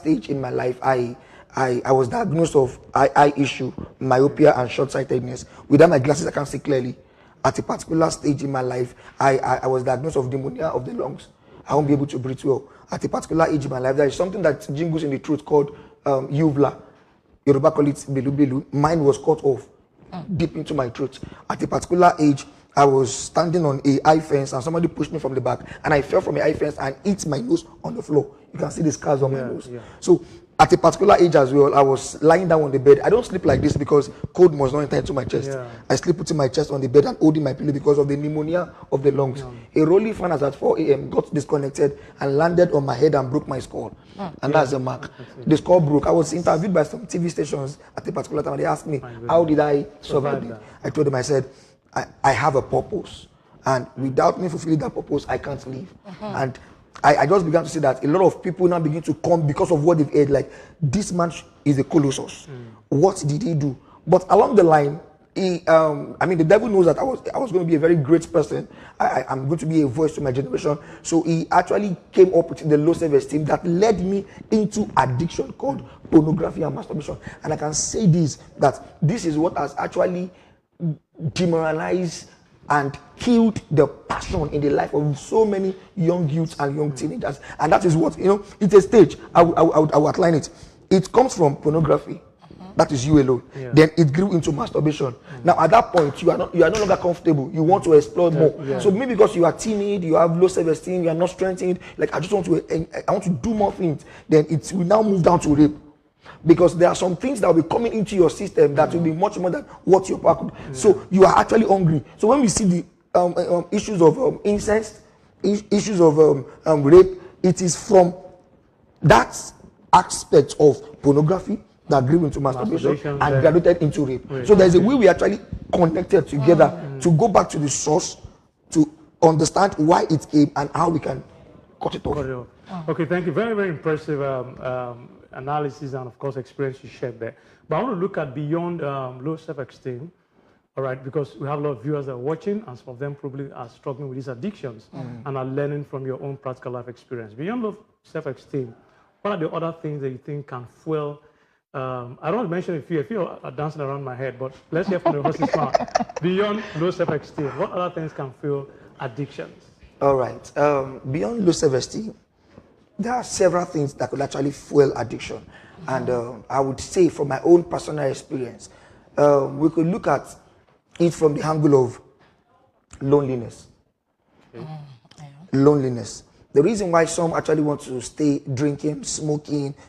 stage in my life, I was diagnosed of eye issue, myopia, and short-sightedness. Without my glasses, I can't see clearly. At a particular stage in my life, I was diagnosed of pneumonia of the lungs. I won't be able to breathe well. At a particular age in my life, there is something that jingles in the throat called uvula. Yoruba call it belu belu. Mine was cut off deep into my throat. At a particular age, I was standing on a high fence and somebody pushed me from the back and I fell from a high fence and hit my nose on the floor. You can see the scars on my nose. Yeah. So at a particular age as well, I was lying down on the bed. I don't sleep like this because cold must not enter into my chest. Yeah. I sleep putting my chest on the bed and holding my pillow because of the pneumonia of the lungs. Yeah. A rolling fan at 4 a.m. got disconnected and landed on my head and broke my skull. And that's a mark. The skull broke. I was interviewed by some TV stations at a particular time and they asked me, how did I survive it? I told them, I said, I have a purpose. And without me fulfilling that purpose, I can't live. And I just began to see that a lot of people now begin to come because of what they've heard. Like, this man is a colossus. What did he do? But along the line, the devil knows that I was going to be a very great person. I'm going to be a voice to my generation. So he actually came up with the low self-esteem that led me into addiction called pornography and masturbation. And I can say this, that this is what has actually demoralized and killed the passion in the life of so many young youths and young teenagers. And that is what, it's a stage. I will outline it. It comes from pornography. That is you alone. Yeah. Then it grew into masturbation. Now at that point, you are no longer comfortable. You want to explore more. Yeah. So maybe because you are timid, you have low self-esteem, you are not strengthened, like I want to do more things, then it will now move down to rape. Because there are some things that will be coming into your system that will be much more than what your power could. So you are actually hungry. So when we see the issues of incest, issues of rape, it is from that aspect of pornography that grew into masturbation and graduated into rape. So there's a way we actually connected together to go back to the source to understand why it came and how we can cut it off. Okay, thank you. Very, very impressive analysis and, of course, experience you shared there. But I want to look at beyond low self-esteem, all right, because we have a lot of viewers that are watching, and some of them probably are struggling with these addictions and are learning from your own practical life experience. Beyond low self-esteem, what are the other things that you think can fuel? I don't want to mention a few are dancing around my head, but let's hear from the horse's mouth. Beyond low self-esteem, what other things can fuel addictions? All right. Beyond low self-esteem, there are several things that could actually fuel addiction. And I would say from my own personal experience, we could look at it from the angle of loneliness. Loneliness. The reason why some actually want to stay drinking, smoking,